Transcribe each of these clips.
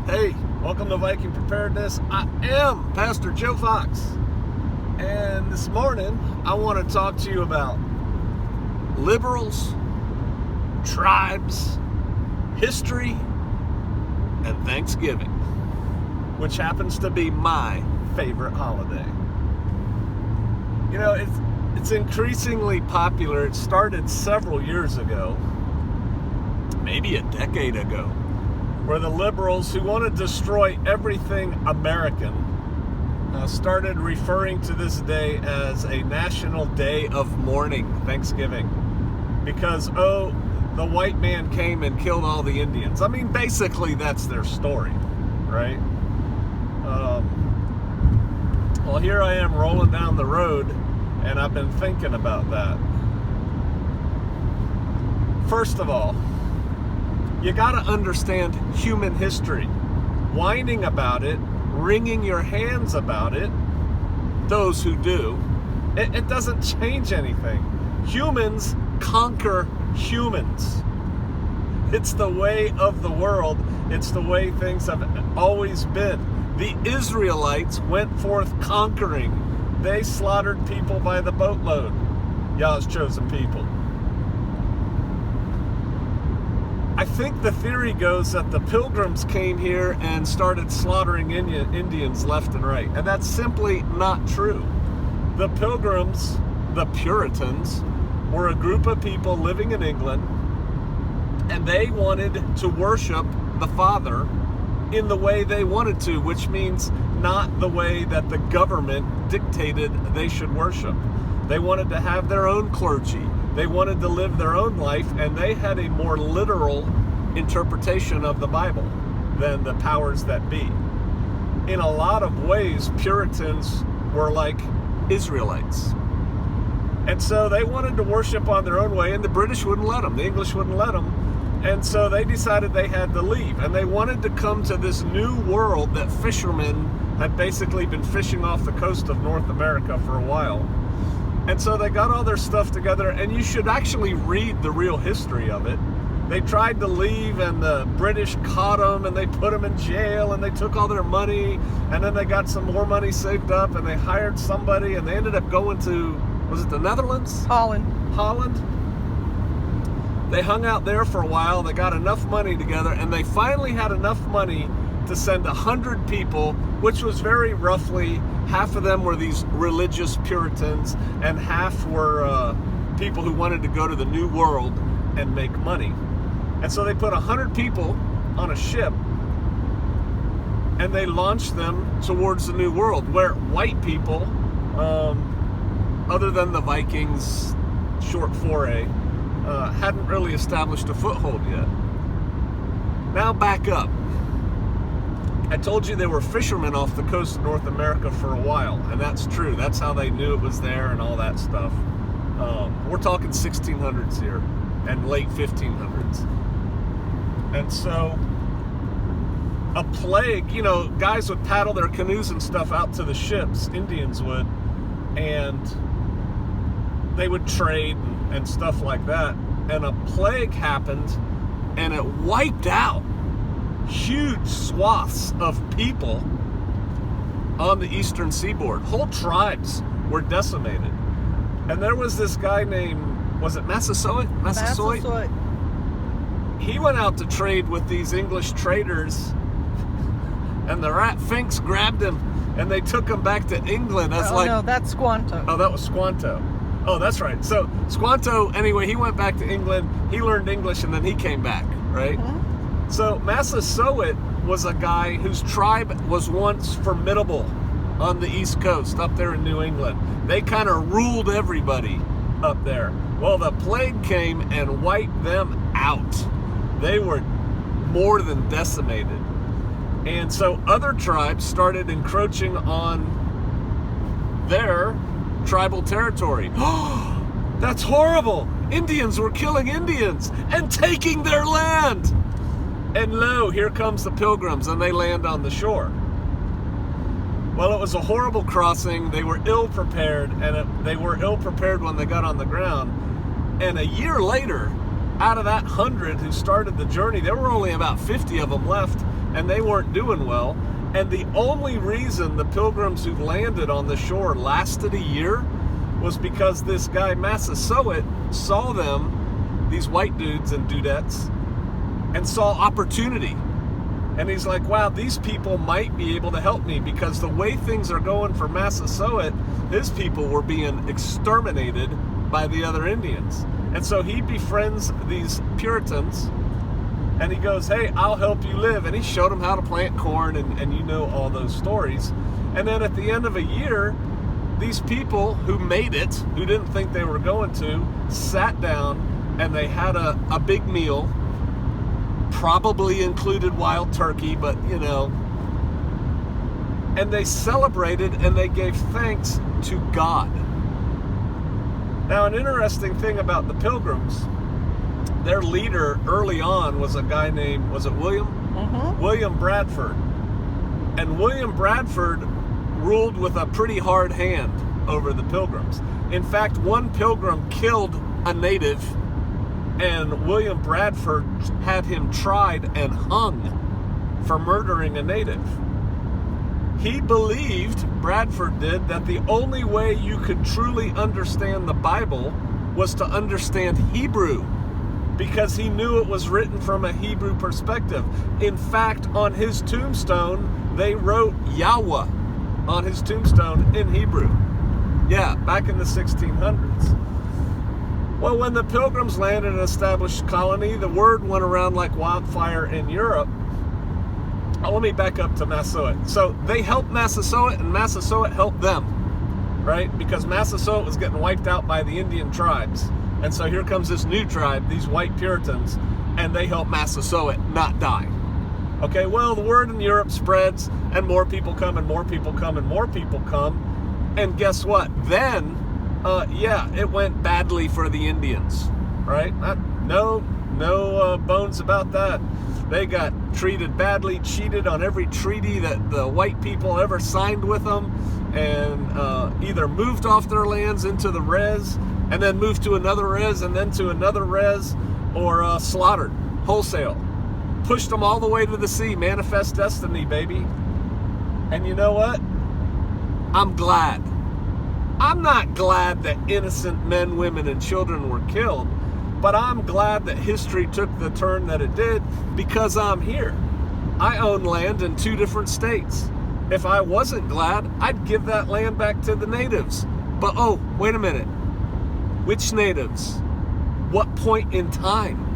Hey, welcome to Viking Preparedness. I am Pastor Joe Fox. And this morning, I want to talk to you about liberals, tribes, history, and Thanksgiving, which happens to be my favorite holiday. You know, it's increasingly popular. It started several years ago, maybe a decade ago, where the liberals who want to destroy everything American started referring to this day as a national day of mourning, Thanksgiving, because, the white man came and killed all the Indians. I mean, basically, that's their story, right? Well, here I am rolling down the road, and I've been thinking about that. First of all, you got to understand human history. Whining about it, wringing your hands about it, those who do, it doesn't change anything. Humans conquer humans. It's the way of the world. It's the way things have always been. The Israelites went forth conquering. They slaughtered people by the boatload. Yah's chosen people. I think the theory goes that the Pilgrims came here and started slaughtering Indians left and right. And that's simply not true. The Pilgrims, the Puritans, were a group of people living in England, and they wanted to worship the Father in the way they wanted to, which means not the way that the government dictated they should worship. They wanted to have their own clergy. They wanted to live their own life, and they had a more literal interpretation of the Bible than the powers that be. In a lot of ways, Puritans were like Israelites. And so they wanted to worship on their own way, and the British wouldn't let them. The English wouldn't let them. And so they decided they had to leave. And they wanted to come to this new world that fishermen had basically been fishing off the coast of North America for a while. And so they got all their stuff together, and you should actually read the real history of it. They tried to leave, and the British caught them, and they put them in jail, and they took all their money, and then they got some more money saved up, and they hired somebody, and they ended up going to, was it the Netherlands? Holland. They hung out there for a while. They got enough money together, and they finally had enough money to send 100 people, which was very roughly, half of them were these religious Puritans, and half were people who wanted to go to the New World and make money. And so they put 100 people on a ship, and they launched them towards the New World, where white people, other than the Vikings, short foray, hadn't really established a foothold yet. Now back up. I told you they were fishermen off the coast of North America for a while, and that's true. That's how they knew it was there and all that stuff. We're talking 1600s here and late 1500s. And so a plague, guys would paddle their canoes and stuff out to the ships, Indians would, and they would trade and stuff like that. And a plague happened, and it wiped out huge swaths of people on the eastern seaboard. Whole tribes were decimated. And there was this guy named, was it Massasoit? He went out to trade with these English traders, and the rat finks grabbed him, and they took him back to England. No, that's Squanto. Oh, that was Squanto. Oh, that's right. So Squanto, anyway, he went back to England, he learned English, and then he came back, right? Mm-hmm. So Massasoit was a guy whose tribe was once formidable on the East Coast, up there in New England. They kind of ruled everybody up there. Well, the plague came and wiped them out. They were more than decimated. And so other tribes started encroaching on their tribal territory. Oh, that's horrible. Indians were killing Indians and taking their land. And lo, here comes the Pilgrims, and they land on the shore. Well, it was a horrible crossing. They were ill-prepared, and they were ill-prepared when they got on the ground. And a year later, out of that 100 who started the journey, there were only about 50 of them left. and they weren't doing well. And the only reason the Pilgrims who landed on the shore lasted a year was because this guy Massasoit saw them, these white dudes and dudettes, and saw opportunity. And he's like, wow, these people might be able to help me, because the way things are going for Massasoit, his people were being exterminated by the other Indians. And so he befriends these Puritans, and he goes, hey, I'll help you live. And he showed them how to plant corn, and you know all those stories. And then at the end of a year, these people who made it, who didn't think they were going to, sat down and they had a big meal, probably included wild turkey, but you know, and they celebrated and they gave thanks to God. Now, an interesting thing about the Pilgrims, their leader early on was a guy named, was it William? Mm-hmm. William Bradford. And William Bradford ruled with a pretty hard hand over the Pilgrims. In fact, one Pilgrim killed a native, and William Bradford had him tried and hung for murdering a native. He believed, Bradford did, that the only way you could truly understand the Bible was to understand Hebrew, because he knew it was written from a Hebrew perspective. In fact, on his tombstone, they wrote Yahweh on his tombstone in Hebrew. Yeah, back in the 1600s. Well, when the Pilgrims landed and established colony, the word went around like wildfire in Europe. Oh, let me back up to Massasoit. So they helped Massasoit, and Massasoit helped them, right? Because Massasoit was getting wiped out by the Indian tribes. And so here comes this new tribe, these white Puritans, and they help Massasoit not die. Okay, well, the word in Europe spreads, and more people come, and more people come, and more people come. And guess what? Then, it went badly for the Indians, right? No bones about that. They got treated badly, cheated on every treaty that the white people ever signed with them, and either moved off their lands into the res, and then moved to another res, and then to another res, or slaughtered wholesale. Pushed them all the way to the sea. Manifest destiny, baby. And you know what? I'm glad. I'm not glad that innocent men, women, and children were killed, but I'm glad that history took the turn that it did, because I'm here. I own land in 2 different states. If I wasn't glad, I'd give that land back to the natives. But oh, wait a minute. Which natives? What point in time?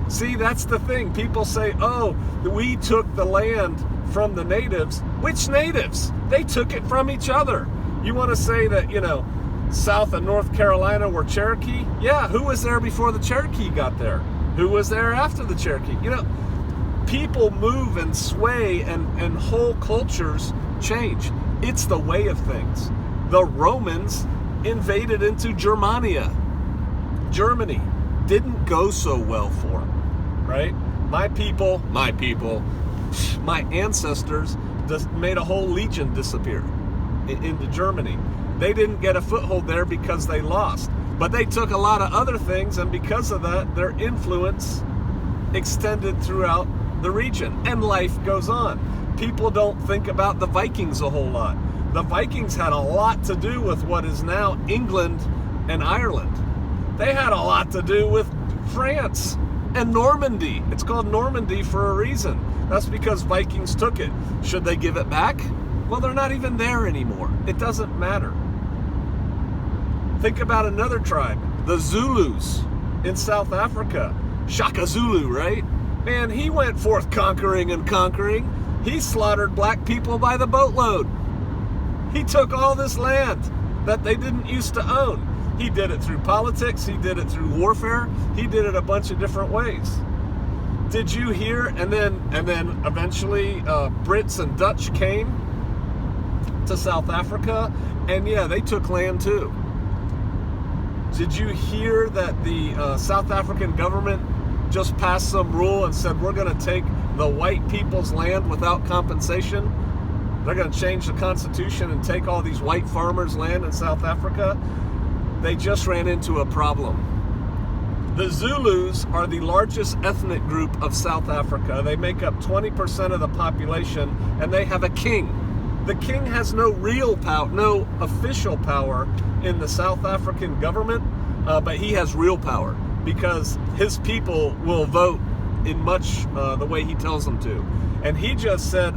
See, that's the thing. People say, oh, we took the land from the natives. Which natives? They took it from each other. You want to say that, South and North Carolina were Cherokee? Yeah, who was there before the Cherokee got there? Who was there after the Cherokee? People move and sway, and whole cultures change. It's the way of things. The Romans invaded into Germania. Germany didn't go so well for them, right? My ancestors just made a whole legion disappear into Germany. They didn't get a foothold there because they lost. But they took a lot of other things, and because of that, their influence extended throughout the region. And life goes on. People don't think about the Vikings a whole lot. The Vikings had a lot to do with what is now England and Ireland. They had a lot to do with France and Normandy. It's called Normandy for a reason. That's because Vikings took it. Should they give it back? Well, they're not even there anymore. It doesn't matter. Think about another tribe, the Zulus in South Africa. Shaka Zulu, right? Man, he went forth conquering and conquering. He slaughtered black people by the boatload. He took all this land that they didn't used to own. He did it through politics. He did it through warfare. He did it a bunch of different ways. Did you hear? And then eventually Brits and Dutch came to South Africa, and yeah, they took land too. Did you hear that the South African government just passed some rule and said, we're going to take the white people's land without compensation? They're going to change the Constitution and take all these white farmers' land in South Africa? They just ran into a problem. The Zulus are the largest ethnic group of South Africa. They make up 20% of the population, and they have a king. The king has no real power, no official power in the South African government, but he has real power because his people will vote in much the way he tells them to. And he just said,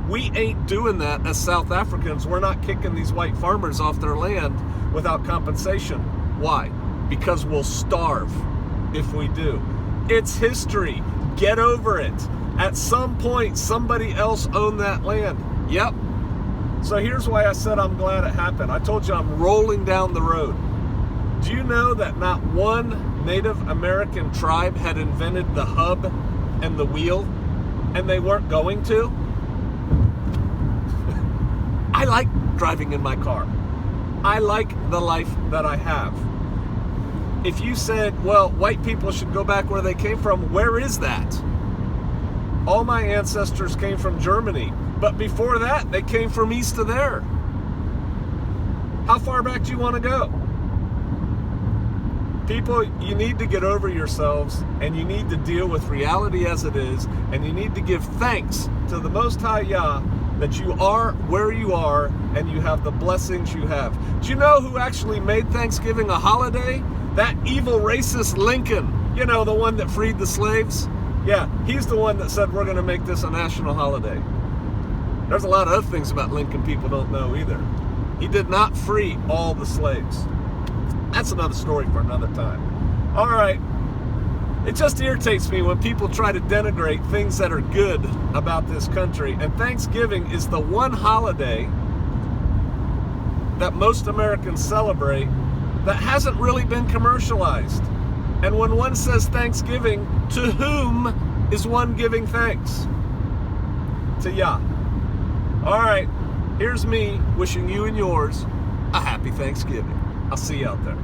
we ain't doing that as South Africans. We're not kicking these white farmers off their land without compensation. Why? Because we'll starve if we do. It's history. Get over it. At some point, somebody else owned that land. Yep. So here's why I said I'm glad it happened. I told you I'm rolling down the road. Do you know that not one Native American tribe had invented the hub and the wheel, and they weren't going to? I like driving in my car. I like the life that I have. If you said, well, white people should go back where they came from, where is that? All my ancestors came from Germany, but before that, they came from east of there. How far back do you want to go? People, you need to get over yourselves, and you need to deal with reality as it is, and you need to give thanks to the Most High Yah that you are where you are and you have the blessings you have. Do you know who actually made Thanksgiving a holiday? That evil racist Lincoln. You know, the one that freed the slaves? Yeah, he's the one that said we're going to make this a national holiday. There's a lot of other things about Lincoln people don't know either. He did not free all the slaves. That's another story for another time. All right. It just irritates me when people try to denigrate things that are good about this country. And Thanksgiving is the one holiday that most Americans celebrate that hasn't really been commercialized. And when one says Thanksgiving, to whom is one giving thanks? To Yah. All right, here's me wishing you and yours a happy Thanksgiving. I'll see you out there.